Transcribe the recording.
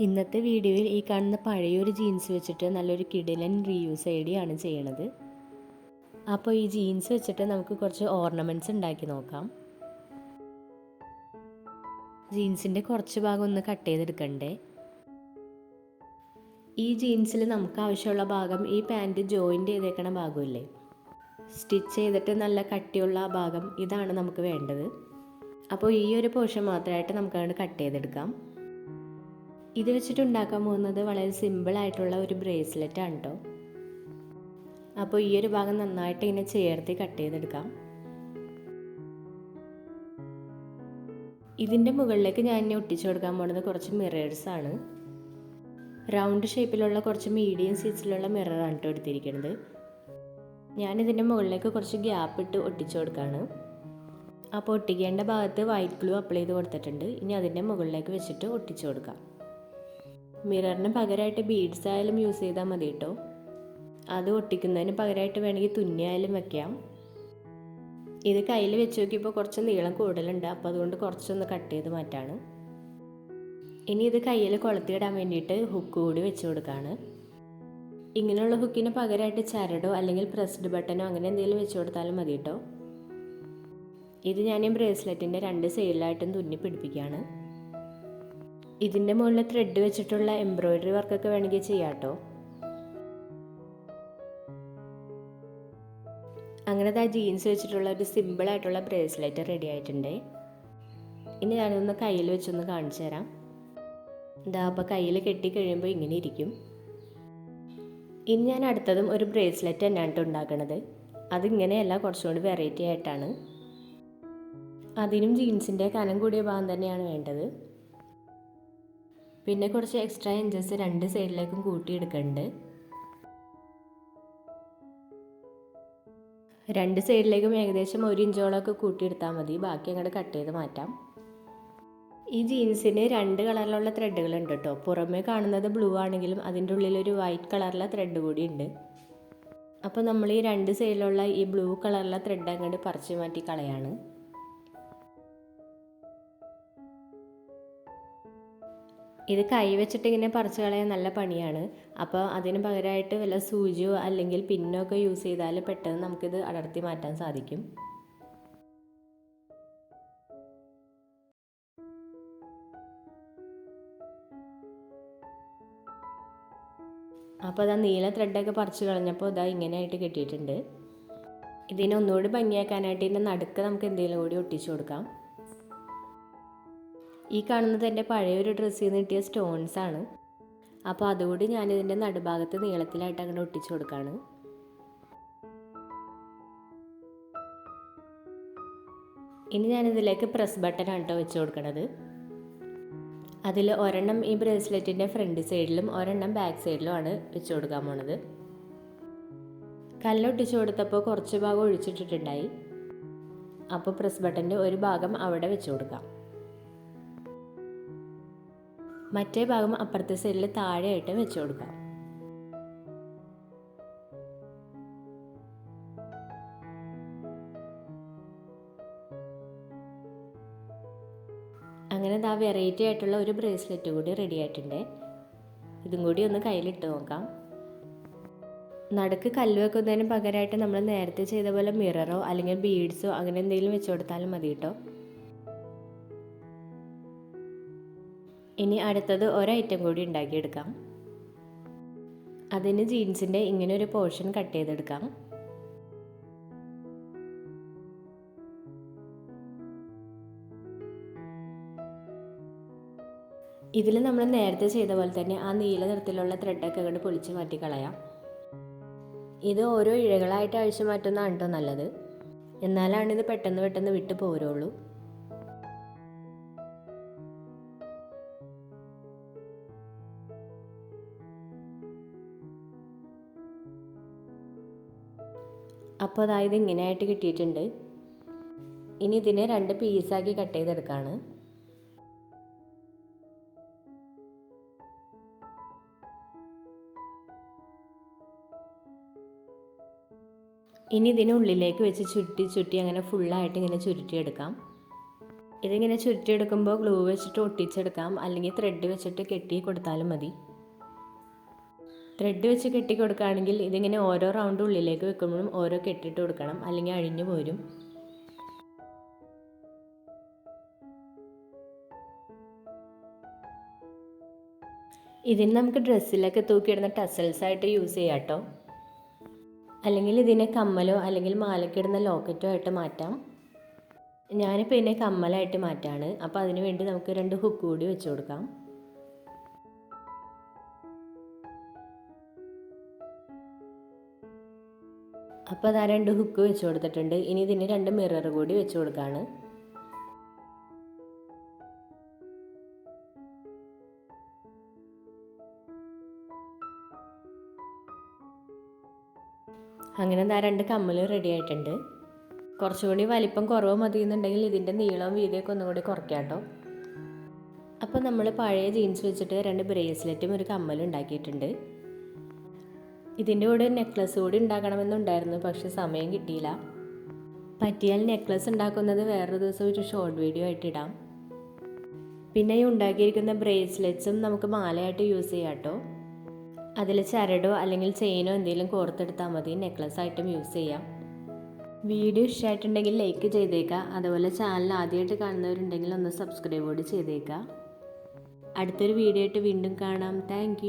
ഇന്നത്തെ വീഡിയോയിൽ ഈ കാണുന്ന പഴയൊരു ജീൻസ് വെച്ചിട്ട് നല്ലൊരു കിടിലൻ റീയൂസ് ഐഡിയ ആണ് ചെയ്യണത്. അപ്പോൾ ഈ ജീൻസ് വെച്ചിട്ട് നമുക്ക് കുറച്ച് ഓർണമെൻറ്റ്സ് ഉണ്ടാക്കി നോക്കാം. ജീൻസിൻ്റെ കുറച്ച് ഭാഗം ഒന്ന് കട്ട് ചെയ്തെടുക്കണ്ടേ. ഈ ജീൻസിൽ നമുക്ക് ആവശ്യമുള്ള ഭാഗം ഈ പാൻറ്റ് ജോയിൻ്റ് ചെയ്തേക്കണ ഭാഗമില്ലേ, സ്റ്റിച്ച് ചെയ്തിട്ട് നല്ല കട്ടിയുള്ള ആ ഭാഗം, ഇതാണ് നമുക്ക് വേണ്ടത്. അപ്പോൾ ഈ ഒരു പോർഷൻ മാത്രമായിട്ട് നമുക്കത് കട്ട് ചെയ്തെടുക്കാം. ഇത് വെച്ചിട്ട് ഉണ്ടാക്കാൻ പോകുന്നത് വളരെ സിമ്പിളായിട്ടുള്ള ഒരു ബ്രേസ്ലെറ്റാണ് കേട്ടോ. അപ്പോൾ ഈ ഒരു ഭാഗം നന്നായിട്ട് ഇങ്ങനെ ചേർത്ത് കട്ട് ചെയ്തെടുക്കാം. ഇതിൻ്റെ മുകളിലേക്ക് ഞാൻ ഇനി ഒട്ടിച്ചു കൊടുക്കാൻ പോകുന്നത് കുറച്ച് മിറേഴ്സാണ്. റൗണ്ട് ഷേപ്പിലുള്ള കുറച്ച് മീഡിയം സൈസിലുള്ള മിററാണ് കേട്ടോ എടുത്തിരിക്കുന്നത്. ഞാനിതിൻ്റെ മുകളിലേക്ക് കുറച്ച് ഗ്യാപ്പ് ഇട്ട് ഒട്ടിച്ചു കൊടുക്കുകയാണ്. അപ്പോൾ ഒട്ടിക്കേണ്ട ഭാഗത്ത് വൈറ്റ് ഗ്ലൂ അപ്ലൈ ചെയ്ത് കൊടുത്തിട്ടുണ്ട്. ഇനി അതിൻ്റെ മുകളിലേക്ക് വെച്ചിട്ട് ഒട്ടിച്ചു കൊടുക്കാം. മിററിന് പകരമായിട്ട് ബീഡ്സ് ആയാലും യൂസ് ചെയ്താൽ മതി കേട്ടോ. അത് ഒട്ടിക്കുന്നതിന് പകരമായിട്ട് വേണമെങ്കിൽ തുന്നിയായാലും വെക്കാം. ഇത് കയ്യിൽ വെച്ച് നോക്കിയപ്പോൾ കുറച്ച് നീളം കൂടുതലുണ്ട്, അപ്പോൾ അതുകൊണ്ട് കുറച്ചൊന്ന് കട്ട് ചെയ്ത് മാറ്റാണ്. ഇനി ഇത് കയ്യിൽ കൊളുത്തിയിടാൻ വേണ്ടിയിട്ട് ഹുക്ക് കൂടി വെച്ച് കൊടുക്കുകയാണ്. ഇങ്ങനെയുള്ള ഹുക്കിന് പകരമായിട്ട് ചരടോ അല്ലെങ്കിൽ പ്രസ്ഡ് ബട്ടനോ അങ്ങനെ എന്തെങ്കിലും വെച്ച് കൊടുത്താലും മതി കേട്ടോ. ഇത് ഞാൻ ഈ ബ്രേസ്ലെറ്റിൻ്റെ രണ്ട് സൈഡിലായിട്ടും തുന്നി പിടിപ്പിക്കുകയാണ്. ഇതിൻ്റെ മുകളിൽ ത്രെഡ് വെച്ചിട്ടുള്ള എംബ്രോയിഡറി വർക്കൊക്കെ വേണമെങ്കിൽ ചെയ്യാം കേട്ടോ. അങ്ങനത്തെ ആ ജീൻസ് വെച്ചിട്ടുള്ള ഒരു സിമ്പിളായിട്ടുള്ള ബ്രേസ്ലെറ്റ് റെഡി ആയിട്ടുണ്ട്. ഇനി ഞാനൊന്ന് കയ്യിൽ വെച്ചൊന്ന് കാണിച്ചു തരാം. ഇതാ അപ്പോൾ കയ്യിൽ കെട്ടി കഴിയുമ്പോൾ ഇങ്ങനെ ഇരിക്കും. ഇനി ഞാൻ അടുത്തതും ഒരു ബ്രേസ്ലെറ്റ് തന്നെയാണ് ഉണ്ടാക്കുന്നത്. അതിങ്ങനെയല്ല, കുറച്ചുകൂടി വെറൈറ്റി ആയിട്ടാണ്. അതിനും ജീൻസിൻ്റെ കനം കൂടിയ ഭാഗം തന്നെയാണ് വേണ്ടത്. പിന്നെ കുറച്ച് എക്സ്ട്രാ ഇഞ്ചസ് രണ്ട് സൈഡിലേക്കും കൂട്ടിയെടുക്കുന്നുണ്ട്. രണ്ട് സൈഡിലേക്കും ഏകദേശം 1 ഇഞ്ചോളമൊക്കെ കൂട്ടിയെടുത്താൽ മതി. ബാക്കി അങ്ങോട്ട് കട്ട് ചെയ്ത് മാറ്റാം. ഈ ജീൻസിന് 2 കളറിലുള്ള ത്രെഡുകൾ ഉണ്ട് കേട്ടോ. പുറമേ കാണുന്നത് ബ്ലൂ ആണെങ്കിലും അതിൻ്റെ ഉള്ളിലൊരു വൈറ്റ് കളറിലെ ത്രെഡ് കൂടി ഉണ്ട്. അപ്പോൾ നമ്മൾ ഈ 2 സൈഡിലുള്ള ഈ ബ്ലൂ കളറിലെ ത്രെഡ് അങ്ങോട്ട് പറിച്ച് മാറ്റി കളയാണ്. ഇത് കൈ വെച്ചിട്ട് ഇങ്ങനെ പറിച്ച് കളയാൻ നല്ല പണിയാണ്. അപ്പോൾ അതിന് പകരമായിട്ട് വല്ല സൂചിയോ അല്ലെങ്കിൽ പിന്നോ ഒക്കെ യൂസ് ചെയ്താൽ പെട്ടെന്ന് നമുക്കിത് അടർത്തി മാറ്റാൻ സാധിക്കും. അപ്പോൾ അതാ നീല ത്രെഡൊക്കെ പറിച്ച് കളഞ്ഞപ്പോൾ ഇതാ ഇങ്ങനെയായിട്ട് കിട്ടിയിട്ടുണ്ട്. ഇതിനെ ഒന്നുകൂടി ഭംഗിയാക്കാനായിട്ട് ഇതിൻ്റെ നടുക്ക് നമുക്ക് എന്തെങ്കിലും കൂടി ഒട്ടിച്ചു കൊടുക്കാം. ഈ കാണുന്നത് എൻ്റെ പഴയൊരു ഡ്രസ്സിൽ നിന്ന് കിട്ടിയ സ്റ്റോൺസ് ആണ്. അപ്പോൾ അതുകൂടി ഞാനിതിൻ്റെ നടുഭാഗത്ത് നീളത്തിലായിട്ട് അങ്ങനെ ഒട്ടിച്ചു കൊടുക്കുകയാണ്. ഇനി ഞാനിതിലേക്ക് പ്രസ് ബട്ടനാണ് കേട്ടോ വെച്ച് കൊടുക്കണത്. അതിൽ ഒരെണ്ണം ഈ ബ്രേസ്ലെറ്റിൻ്റെ ഫ്രണ്ട് സൈഡിലും ഒരെണ്ണം ബാക്ക് സൈഡിലുമാണ് വെച്ച് കൊടുക്കാൻ പോണത്. കല്ലൊട്ടിച്ചു കൊടുത്തപ്പോൾ കുറച്ച് ഭാഗം ഒഴിച്ചിട്ടിട്ടുണ്ടായി. അപ്പോൾ പ്രസ് ബട്ടൻ്റെ ഒരു ഭാഗം അവിടെ വെച്ച് കൊടുക്കാം. മറ്റേ ഭാഗം അപ്പുറത്തെ സൈഡിൽ താഴെയായിട്ട് വെച്ച് കൊടുക്കാം. അങ്ങനെ ഇതാ വെറൈറ്റി ആയിട്ടുള്ള ഒരു ബ്രേസ്ലെറ്റ് കൂടി റെഡി ആയിട്ടുണ്ട്. ഇതും കൂടി ഒന്ന് കയ്യിലിട്ട് നോക്കാം. നടുക്ക് കല്ല് വെക്കുന്നതിന് പകരമായിട്ട് നമ്മൾ നേരത്തെ ചെയ്ത പോലെ മിററോ അല്ലെങ്കിൽ ബീഡ്സോ അങ്ങനെ എന്തെങ്കിലും വെച്ച് കൊടുത്താലും മതി കേട്ടോ. ഇനി അടുത്തത് ഒരൈറ്റം കൂടി ഉണ്ടാക്കിയെടുക്കാം. അതിന് ജീൻസിൻ്റെ ഇങ്ങനെ ഒരു പോർഷൻ കട്ട് ചെയ്തെടുക്കാം. ഇതിൽ നമ്മൾ നേരത്തെ ചെയ്ത പോലെ തന്നെ ആ നീല നിറത്തിലുള്ള ത്രെഡൊക്കെ അങ്ങോട്ട് പൊളിച്ച് മാറ്റി കളയാം. ഇത് ഓരോ ഇഴകളായിട്ട് അഴിച്ചു മാറ്റുന്നതാണ് കേട്ടോ നല്ലത്. എന്നാലാണ് ഇത് പെട്ടെന്ന് വിട്ട് പോരുള്ളൂ. അപ്പോൾ അതായത് ഇങ്ങനെയായിട്ട് കിട്ടിയിട്ടുണ്ട്. ഇനി ഇതിനെ 2 പീസാക്കി കട്ട് ചെയ്തെടുക്കുകയാണ്. ഇനി ഇതിനുള്ളിലേക്ക് വെച്ച് ചുറ്റി അങ്ങനെ ഫുള്ളായിട്ട് ഇങ്ങനെ ചുരുട്ടിയെടുക്കാം. ഇതിങ്ങനെ ചുറ്റിയെടുക്കുമ്പോൾ ഗ്ലൂ വെച്ചിട്ട് ഒട്ടിച്ചെടുക്കാം, അല്ലെങ്കിൽ ത്രെഡ് വെച്ചിട്ട് കെട്ടി കൊടുത്താലും മതി. ത്രെഡ് വെച്ച് കെട്ടി കൊടുക്കുകയാണെങ്കിൽ ഇതിങ്ങനെ ഓരോ റൗണ്ട് ഉള്ളിലേക്ക് വെക്കുമ്പോഴും ഓരോ കെട്ടിട്ട് കൊടുക്കണം, അല്ലെങ്കിൽ അഴിഞ്ഞു പോരും. ഇതിന് നമുക്ക് ഡ്രസ്സിലൊക്കെ തൂക്കിയിടുന്ന ടസൽസായിട്ട് യൂസ് ചെയ്യാം കേട്ടോ. അല്ലെങ്കിൽ ഇതിനെ കമ്മലോ അല്ലെങ്കിൽ മാലക്കിടുന്ന ലോക്കറ്റോ ആയിട്ട് മാറ്റാം. ഞാനിപ്പോൾ ഇതിനെ കമ്മലായിട്ട് മാറ്റാണ്. അപ്പോൾ അതിന് വേണ്ടി നമുക്ക് 2 ഹുക്ക് കൂടി വെച്ച് കൊടുക്കാം. അപ്പോൾ അതാ 2 ഹുക്ക് വെച്ച് കൊടുത്തിട്ടുണ്ട്. ഇനി ഇതിന് 2 മിറർ കൂടി വെച്ച് കൊടുക്കുകയാണ്. അങ്ങനെ 2 കമ്മലും റെഡി ആയിട്ടുണ്ട്. കുറച്ചുകൂടി വലിപ്പം കുറവ് മതി എന്നുണ്ടെങ്കിൽ ഇതിൻ്റെ നീളവും വീതിയൊക്കെ ഒന്നും കൂടി കുറയ്ക്കാം കേട്ടോ. അപ്പോൾ നമ്മൾ പഴയ ജീൻസ് വെച്ചിട്ട് 2 ബ്രേസ്ലെറ്റും ഒരു കമ്മലും ഉണ്ടാക്കിയിട്ടുണ്ട്. ഇതിൻ്റെ കൂടെ നെക്ലസ് കൂടി ഉണ്ടാക്കണമെന്നുണ്ടായിരുന്നു, പക്ഷെ സമയം കിട്ടിയില്ല. പറ്റിയാൽ നെക്ലസ് ഉണ്ടാക്കുന്നത് വേറൊരു ദിവസം ഒരു ഷോർട്ട് വീഡിയോ ആയിട്ട് ഇടാം. പിന്നെ ഈ ഉണ്ടാക്കിയിരിക്കുന്ന ബ്രേസ്ലെറ്റ്സും നമുക്ക് മാലയായിട്ട് യൂസ് ചെയ്യാം കേട്ടോ. അതിൽ ചരടോ അല്ലെങ്കിൽ ചെയിനോ എന്തെങ്കിലും കോർത്തെടുത്താൽ മതി, നെക്ലസ് ആയിട്ടും യൂസ് ചെയ്യാം. വീഡിയോ ഇഷ്ടമായിട്ടുണ്ടെങ്കിൽ ലൈക്ക് ചെയ്തേക്കാം. അതുപോലെ ചാനൽ ആദ്യമായിട്ട് കാണുന്നവരുണ്ടെങ്കിൽ ഒന്ന് സബ്സ്ക്രൈബ് കൂടി ചെയ്തേക്കാം. അടുത്തൊരു വീഡിയോ ആയിട്ട് വീണ്ടും കാണാം. താങ്ക്